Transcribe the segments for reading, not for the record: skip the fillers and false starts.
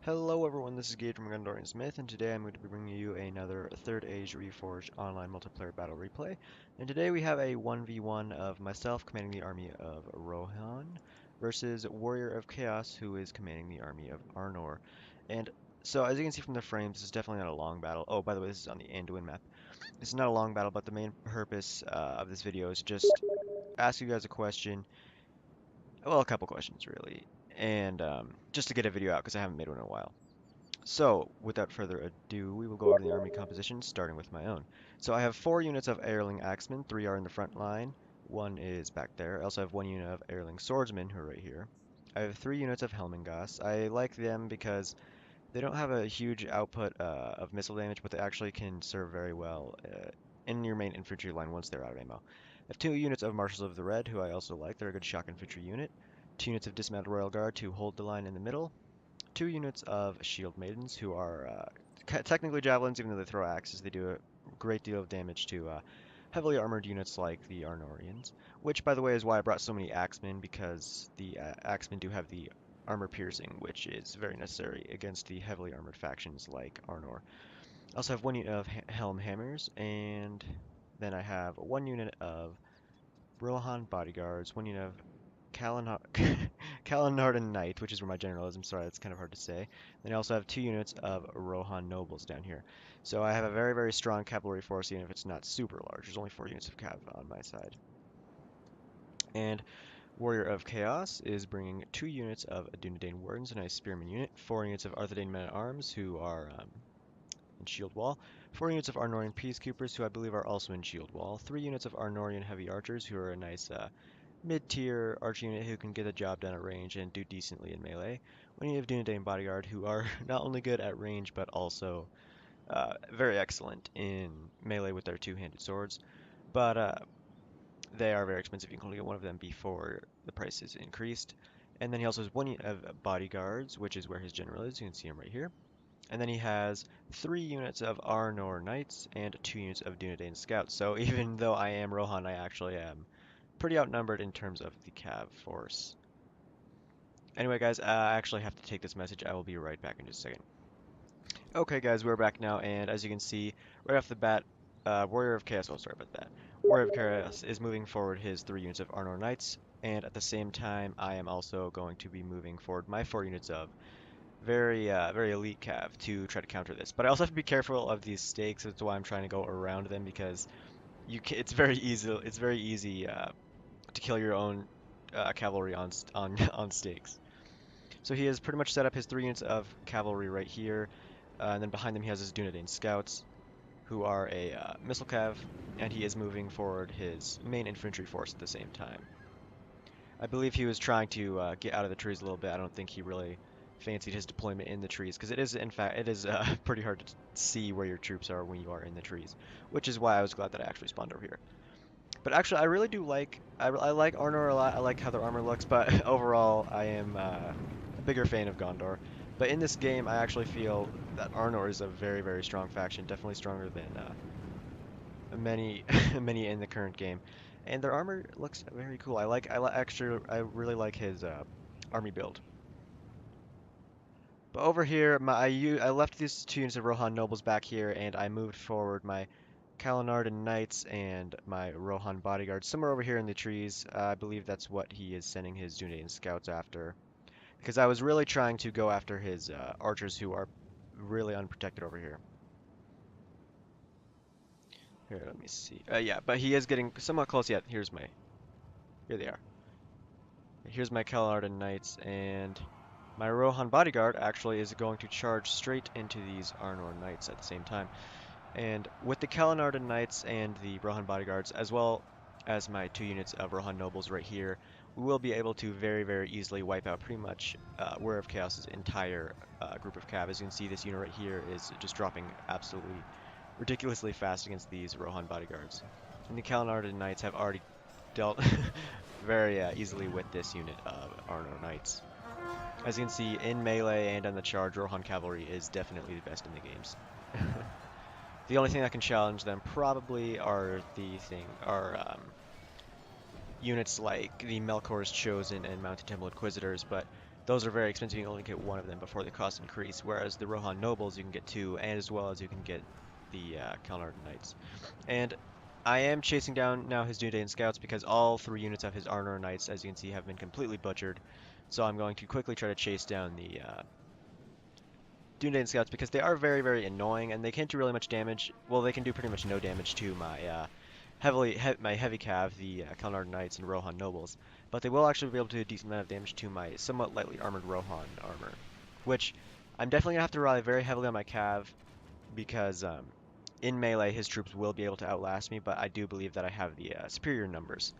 Hello everyone, this is Gage from Anduin Smith, and today I'm going to be bringing you another Third Age Reforged online multiplayer battle replay. And today we have a 1v1 of myself commanding the army of Rohan versus Warrior of Chaos, who is commanding the army of Arnor. And so as you can see from the frames, this is definitely not a long battle. Oh, by the way, this is on the Anduin map. This is not a long battle, but the main purpose of this video is just ask you guys a question, well, a couple questions really, and just to get a video out because I haven't made one in a while. So, without further ado, we will go over the army composition, starting with my own. So I have 4 units of Airling Axemen, 3 are in the front line, 1 is back there. I also have 1 unit of Airling Swordsmen, who are right here. I have 3 units of Helmingas. I like them because they don't have a huge output of missile damage, but they actually can serve very well in your main infantry line once they're out of ammo. I have 2 units of Marshals of the Red, who I also like. They're a good shock infantry unit. 2 units of Dismounted Royal Guard to hold the line in the middle. 2 units of Shield Maidens, who are technically javelins, even though they throw axes. They do a great deal of damage to heavily armored units like the Arnorians, which, by the way, is why I brought so many axemen, because the axemen do have the armor piercing, which is very necessary against the heavily armored factions like Arnor. I also have 1 unit of Helm Hammers, and then I have 1 unit of Rohan Bodyguards, 1 unit of Kalanardan Knight, which is where my general is. I'm sorry, that's kind of hard to say. Then I also have 2 units of Rohan Nobles down here. So I have a very, very strong cavalry force, even if it's not super large. There's only 4 units of cav on my side. And Warrior of Chaos is bringing 2 units of Dunedain Wardens, a nice spearman unit, 4 units of Arthedain Men-at-Arms, who are in Shield Wall, 4 units of Arnorian Peacekeepers, who I believe are also in Shield Wall, 3 units of Arnorian Heavy Archers, who are a nice mid-tier archer unit who can get the job done at range and do decently in melee. When you have Dunedain Bodyguard, who are not only good at range, but also very excellent in melee with their two-handed swords. But they are very expensive. You can only get one of them before the price is increased. And then he also has 1 unit of Bodyguards, which is where his general is. You can see him right here. And then he has 3 units of Arnor Knights and 2 units of Dunedain Scouts. So even though I am Rohan, I actually am pretty outnumbered in terms of the cav force. Anyway, guys, I actually have to take this message. I will be right back in just a second. Okay, guys, we're back now, and as you can see, right off the bat, Warrior of Chaos, oh, sorry about that. Warrior of Chaos is moving forward his 3 units of Arnor Knights, and at the same time, I am also going to be moving forward my 4 units of very elite cav to try to counter this. But I also have to be careful of these stakes. That's why I'm trying to go around them, because it's very easy to kill your own cavalry on stakes. So he has pretty much set up his 3 units of cavalry right here, and then behind them he has his Dunedain scouts, who are a missile cav, and he is moving forward his main infantry force at the same time. I believe he was trying to get out of the trees a little bit. I don't think he really fancied his deployment in the trees, because in fact, it is pretty hard to see where your troops are when you are in the trees, which is why I was glad that I actually spawned over here. But actually, I really do like I like Arnor a lot. I like how their armor looks, but overall, I am a bigger fan of Gondor. But in this game, I actually feel that Arnor is a very strong faction, definitely stronger than many many in the current game. And their armor looks very cool. Actually, I really like his army build. But over here, I left these 2 units of Rohan nobles back here, and I moved forward my Kalanardan Knights and my Rohan bodyguards somewhere over here in the trees. I believe that's what he is sending his Dunedain scouts after. Because I was really trying to go after his archers, who are really unprotected over here. Here, let me see. Yeah, but he is getting somewhat close. Yeah, here they are. Here's my Kalanardan Knights, and my Rohan bodyguard actually is going to charge straight into these Arnor Knights at the same time. And with the Kalanardan Knights and the Rohan Bodyguards, as well as my 2 units of Rohan Nobles right here, we will be able to very easily wipe out pretty much Warrior of Chaos's entire group of cav. As you can see, this unit right here is just dropping absolutely ridiculously fast against these Rohan Bodyguards. And the Kalanardan Knights have already dealt very easily with this unit of Arnor Knights. As you can see, in melee and on the charge, Rohan Cavalry is definitely the best in the games. The only thing that can challenge them probably are units like the Melkor's Chosen and Mountain Temple Inquisitors, but those are very expensive. You can only get one of them before the cost increase, whereas the Rohan Nobles you can get two, and as well as you can get the Kalnardan Knights. And I am chasing down now his Dunedain Scouts because all 3 units of his Arnor Knights, as you can see, have been completely butchered. So I'm going to quickly try to chase down the Dunedain Scouts because they are very, very annoying and they can't do really much damage. Well, they can do pretty much no damage to my my heavy cav, the Kalnardan Knights and Rohan Nobles, but they will actually be able to do a decent amount of damage to my somewhat lightly armored Rohan armor, which I'm definitely gonna have to rely very heavily on my cav because in melee his troops will be able to outlast me, but I do believe that I have the superior numbers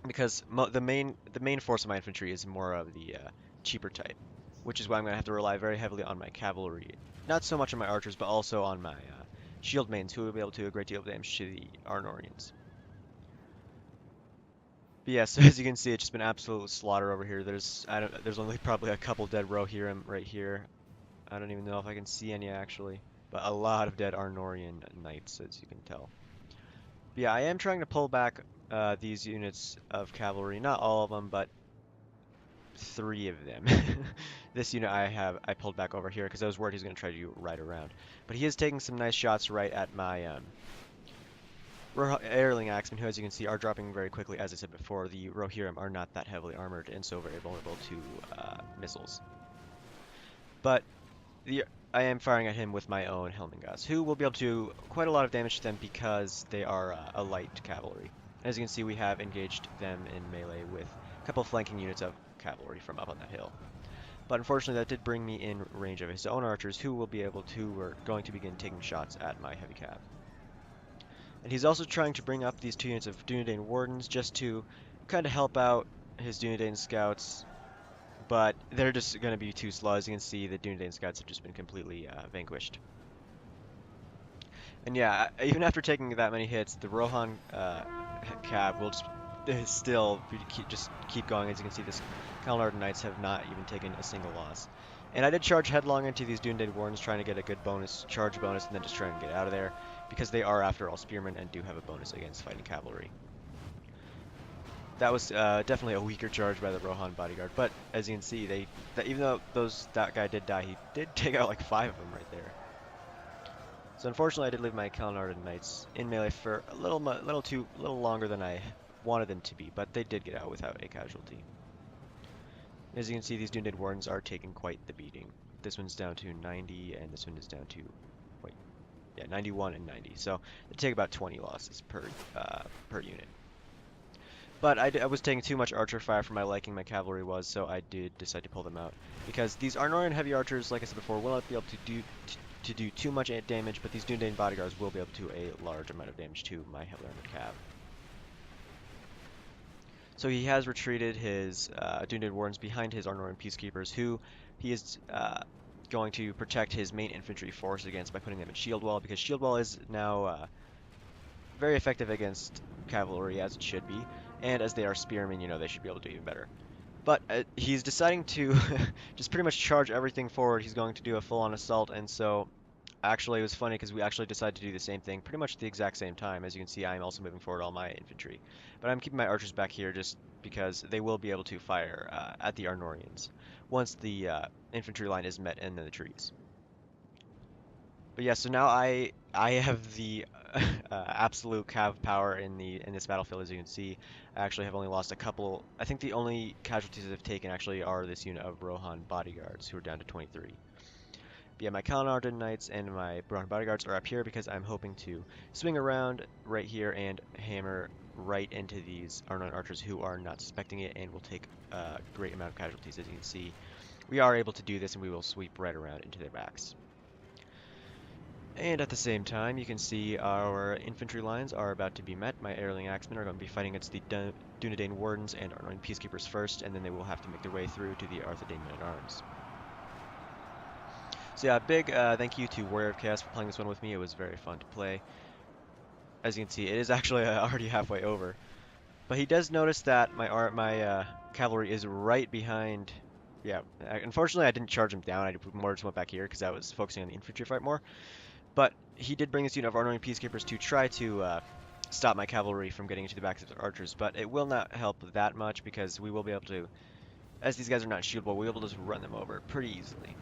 because the main force of my infantry is more of the cheaper type, which is why I'm gonna have to rely very heavily on my cavalry, not so much on my archers, but also on my shield mains, who will be able to do a great deal of damage to the Arnorians. But yeah, so as you can see, it's just been absolute slaughter over here. There's only probably a couple dead Rohirrim right here. I don't even know if I can see any actually, but a lot of dead Arnorian knights, as you can tell. But yeah, I am trying to pull back these units of cavalry, not all of them, but 3 of them. This unit I pulled back over here because I was worried he was going to try to ride around. But he is taking some nice shots right at my Airling Axemen, who as you can see are dropping very quickly. As I said before, the Rohirrim are not that heavily armored and so very vulnerable to missiles. But I am firing at him with my own Helmingas, who will be able to do quite a lot of damage to them because they are a light cavalry. As you can see, we have engaged them in melee with a couple of flanking units of cavalry from up on that hill. But unfortunately, that did bring me in range of his own archers, who will be able to, or going to begin taking shots at my heavy cav. And he's also trying to bring up these 2 units of Dunedain Wardens just to kind of help out his Dunedain Scouts, but they're just going to be too slow. As you can see, the Dunedain Scouts have just been completely vanquished. And yeah, even after taking that many hits, the Rohan cav will still keep going. As you can see, this Kalnardan Knights have not even taken a single loss. And I did charge headlong into these Dunedain Wardens, trying to get a good charge bonus, and then just trying to get out of there, because they are, after all, spearmen and do have a bonus against fighting cavalry. That was definitely a weaker charge by the Rohan bodyguard, but as you can see, even though that guy did die, he did take out like 5 of them right there. So unfortunately, I did leave my Kalnardan Knights in melee for a little longer than I wanted them to be, but they did get out without a casualty. As you can see, these Dunedain Wardens are taking quite the beating. This one's down to 90, and this one is down to, 91 and 90. So they take about 20 losses per unit. But I was taking too much archer fire for my liking, my cavalry was, so I did decide to pull them out. Because these Arnorian heavy archers, like I said before, will not be able to do too much damage, but these Dunedain bodyguards will be able to do a large amount of damage to my heavily armored cav. So he has retreated his Dunedain Wardens behind his Arnorian Peacekeepers, who he is going to protect his main infantry force against by putting them in shield wall, because shield wall is now very effective against cavalry, as it should be, and as they are spearmen, they should be able to do even better. But he's deciding to just pretty much charge everything forward. He's going to do a full-on assault, and so actually it was funny because we actually decided to do the same thing pretty much at the exact same time. As you can see, I'm also moving forward all my infantry, but I'm keeping my archers back here just because they will be able to fire at the Arnorians once the infantry line is met in the trees. But yeah, so now I have the absolute cav power in this battlefield. As you can see, I actually have only lost a couple. I think the only casualties I've taken actually are this unit of Rohan bodyguards, who are down to 23. But yeah, my Kalnardan Knights and my Rohan bodyguards are up here because I'm hoping to swing around right here and hammer right into these Arnor archers who are not suspecting it and will take a great amount of casualties. As you can see, we are able to do this, and we will sweep right around into their backs. And at the same time, you can see our infantry lines are about to be met. My Airling Axemen are going to be fighting against the Dunedain Wardens and Arnorian Peacekeepers first, and then they will have to make their way through to the Arthedain Men-at-Arms. So yeah, big thank you to Warrior of Chaos for playing this one with me. It was very fun to play. As you can see, it is actually already halfway over. But he does notice that my cavalry is right behind. Yeah, unfortunately I didn't charge him down. I more just went back here because I was focusing on the infantry fight more. But he did bring this unit of Arnorian Peacekeepers to try to stop my cavalry from getting into the backs of the archers, but it will not help that much because we will be able to as these guys are not shieldable, we'll be able to just run them over pretty easily.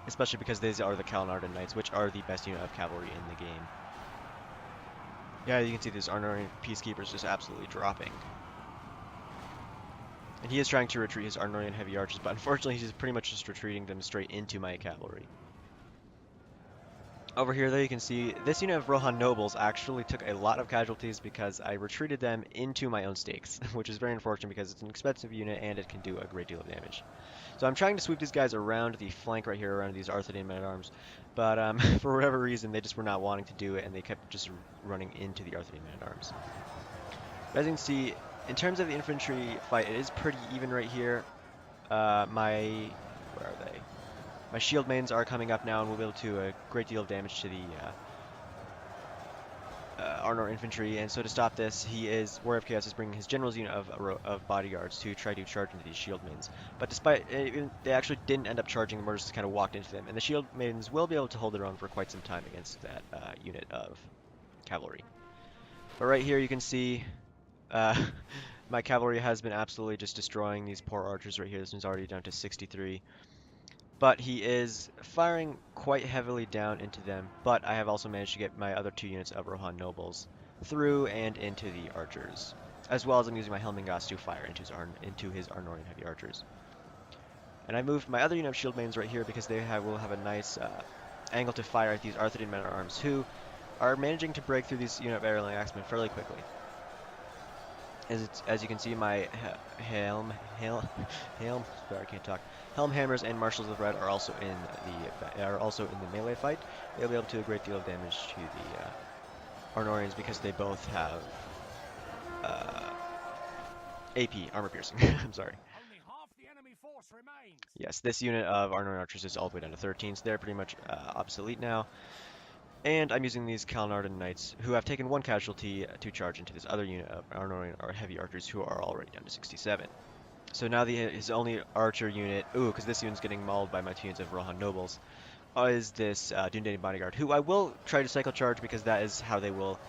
Especially because these are the Arnor Knights, which are the best unit of cavalry in the game. Yeah, you can see this Arnorian Peacekeeper is just absolutely dropping. And he is trying to retreat his Arnorian heavy archers, but unfortunately he's pretty much just retreating them straight into my cavalry. Over here, though, you can see this unit of Rohan nobles actually took a lot of casualties because I retreated them into my own stakes, which is very unfortunate because it's an expensive unit and it can do a great deal of damage. So I'm trying to sweep these guys around the flank right here, around these Arthedain men-at-arms, but for whatever reason, they just were not wanting to do it, and they kept just running into the Arthedain men-at-arms. As you can see, in terms of the infantry fight, it is pretty even right here. Where are they? My shield mains are coming up now, and we'll be able to do a great deal of damage to the Arnor infantry. And so to stop this, Warrior of Chaos is bringing his general's unit of bodyguards to try to charge into these shield mains. But despite they actually didn't end up charging them, or just kind of walked into them. And the shield maidens will be able to hold their own for quite some time against that unit of cavalry. But right here, you can see my cavalry has been absolutely just destroying these poor archers right here. This one's already down to 63. But he is firing quite heavily down into them, but I have also managed to get my other 2 units of Rohan nobles through and into the archers, as well as I'm using my Helmingas to fire into his Arnorian heavy archers. And I moved my other unit of shield mains right here because they will have a nice angle to fire at these Arthedain men-at-arms, who are managing to break through these unit of Airling Axemen fairly quickly. As you can see, my Helm Hammers and Marshals of Red are also in the melee fight. They'll be able to do a great deal of damage to the Arnorians because they both have AP armor piercing. I'm sorry. Only half the enemy force remains. Yes, this unit of Arnorian archers is all the way down to 13, so they're pretty much obsolete now. And I'm using these Khalnardan Knights, who have taken 1 casualty to charge into this other unit of Arnorian heavy archers, who are already down to 67. So now his only archer unit, because this unit's getting mauled by my 2 units of Rohan nobles, is this Dundanian bodyguard, who I will try to cycle charge because that is how they will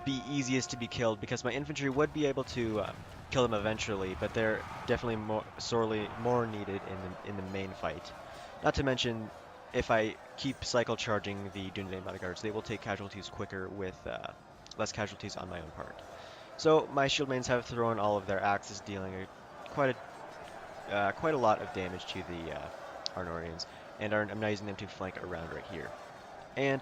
be easiest to be killed, because my infantry would be able to kill them eventually, but they're definitely sorely more needed in the main fight. Not to mention, if I keep cycle charging the Dundanian bodyguards, they will take casualties quicker with less casualties on my own part. So my shield mains have thrown all of their axes, dealing quite a lot of damage to the Arnorians, and I'm now using them to flank around right here. And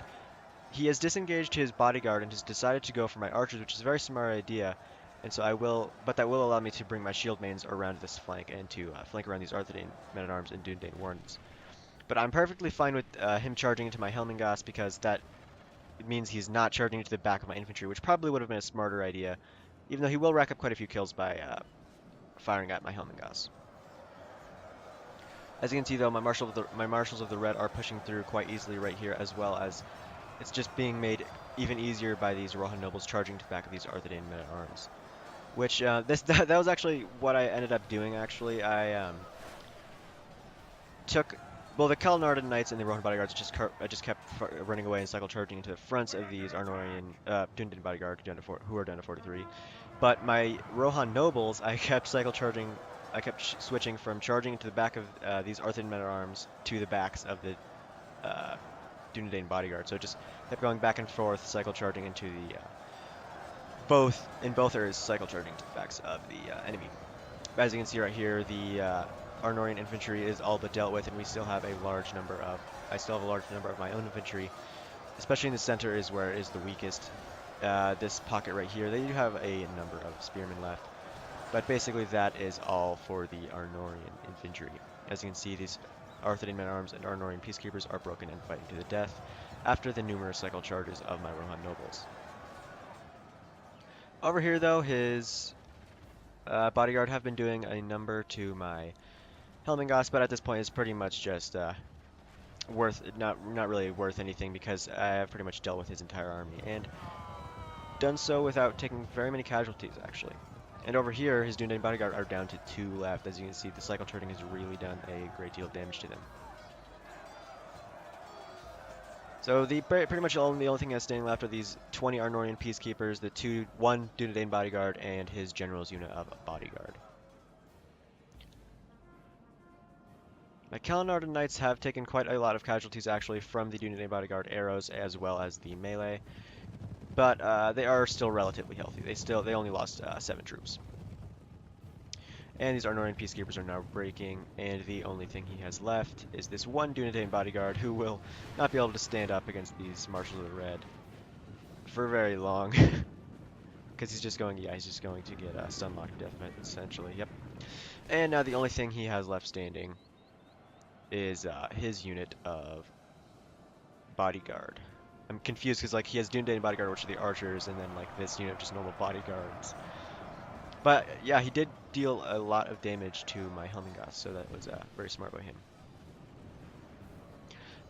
he has disengaged his bodyguard and has decided to go for my archers, which is a very smart idea. And so but that will allow me to bring my shield mains around this flank and to flank around these Arthedain men-at-arms and Dundanian wardens. But I'm perfectly fine with him charging into my Helmingas because that means he's not charging into the back of my infantry, which probably would have been a smarter idea, even though he will rack up quite a few kills by firing at my Helmingas. As you can see, though, my Marshals of the Red are pushing through quite easily right here, as well as it's just being made even easier by these Rohan nobles charging to the back of these Arthedain men-at-arms. Which, that was actually what I ended up doing, actually. I took... Well, the Khalnardan Knights and the Rohan bodyguards just kept running away and cycle charging into the fronts of these Arnorian Dundanian bodyguard who are down to 43. But my Rohan nobles, I kept switching from charging into the back of these Arthedain men-at-arms to the backs of the Dundanian bodyguard. So it just kept going back and forth, cycle charging into the in both areas, cycle charging to the backs of the enemy. As you can see right here, the Arnorian infantry is all but dealt with, and I still have a large number of my own infantry, especially in the center is where it is the weakest. This pocket right here, they do have a number of spearmen left, but basically that is all for the Arnorian infantry. As you can see, these Arthedain men-at-arms and Arnorian peacekeepers are broken and fighting to the death after the numerous cycle charges of my Rohan nobles. Over here, though, his bodyguard have been doing a number to my Helmingas, but at this point it's pretty much just not really worth anything because I have pretty much dealt with his entire army and done so without taking very many casualties, actually. And over here, his Dundanian bodyguard are down to 2 left. As you can see, the cycle charging has really done a great deal of damage to them. So pretty much the only thing that's standing left are these 20 Arnorian peacekeepers, the 1 Dundanian bodyguard, and his general's unit of bodyguard. My Kalinarden Knights have taken quite a lot of casualties actually from the Dunedain Bodyguard arrows as well as the melee, but they are still relatively healthy. They only lost 7 troops. And these Arnorian peacekeepers are now breaking, and the only thing he has left is this one Dunedain bodyguard who will not be able to stand up against these Marshals of the Red for very long. Because he's just going to get stun locked to death, essentially. Yep. And now the only thing he has left standing is his unit of bodyguard. I'm confused because like he has Dunedain bodyguard, which are the archers, and then like this unit of just normal bodyguards. But yeah, he did deal a lot of damage to my Helmingast, so that was very smart by him.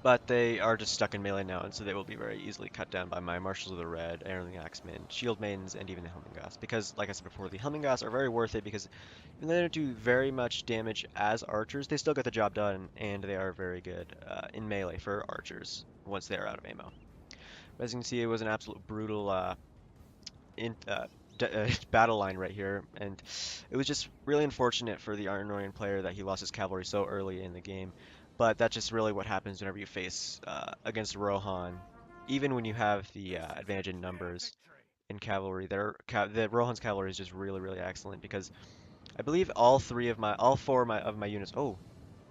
But they are just stuck in melee now, and so they will be very easily cut down by my Marshals of the Red, Airling Axemen, Shield Maidens, and even the Helmingast. Because, like I said before, the Helmingast are very worth it because even though they don't do very much damage as archers, they still get the job done, and they are very good in melee for archers once they are out of ammo. But as you can see, it was an absolute brutal in, battle line right here, and it was just really unfortunate for the Arnorian player that he lost his cavalry so early in the game. But that's just really what happens whenever you face against Rohan. Even when you have the advantage in Clear numbers victory. in cavalry, the Rohan's cavalry is just really, really excellent because I believe all four of my units. Oh,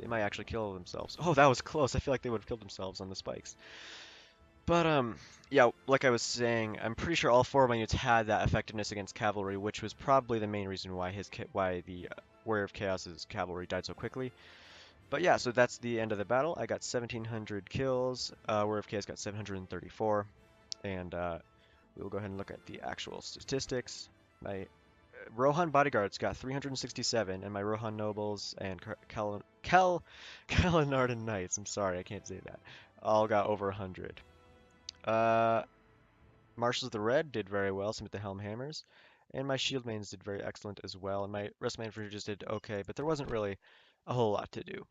they might actually kill themselves. Oh, that was close. I feel like they would have killed themselves on the spikes. But yeah, like I was saying, I'm pretty sure all four of my units had that effectiveness against cavalry, which was probably the main reason why why the Warrior of Chaos's cavalry died so quickly. But yeah, so that's the end of the battle. I got 1,700 kills. Warrior of Chaos got 734, and we will go ahead and look at the actual statistics. My Rohan bodyguards got 367, and my Rohan nobles and Kalinardan knights, I'm sorry, I can't say that, all got over 100. Uh, Marshals of the Red did very well, same with the Helm Hammers, and my Shield Mains did very excellent as well, and my rest of my infantry just did okay, but there wasn't really a whole lot to do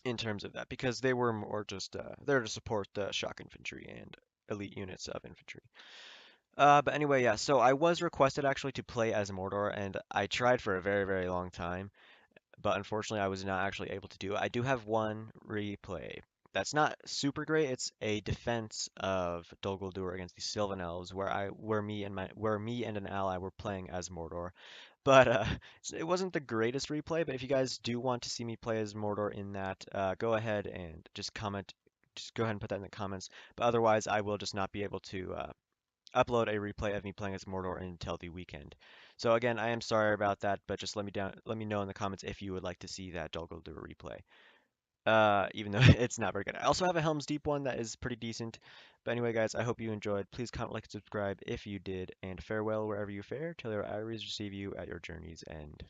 in terms of that because they were more just there to support the shock infantry and elite units of infantry. But anyway, yeah, so I was requested actually to play as Mordor, and I tried for a very, very long time, but unfortunately I was not actually able to do it. I do have one replay that's not super great. It's a defense of Dol Guldur against the Sylvan Elves, where me and an ally were playing as Mordor. But it wasn't the greatest replay. But if you guys do want to see me play as Mordor in that, go ahead and just comment. Just go ahead and put that in the comments. But otherwise, I will just not be able to upload a replay of me playing as Mordor until the weekend. So again, I am sorry about that, but just let me know in the comments if you would like to see that Dol Guldur replay. Even though it's not very good. I also have a Helm's Deep one that is pretty decent. But anyway, guys, I hope you enjoyed. Please comment, like, and subscribe if you did, and farewell wherever you fare, till your eyes receive you at your journey's end.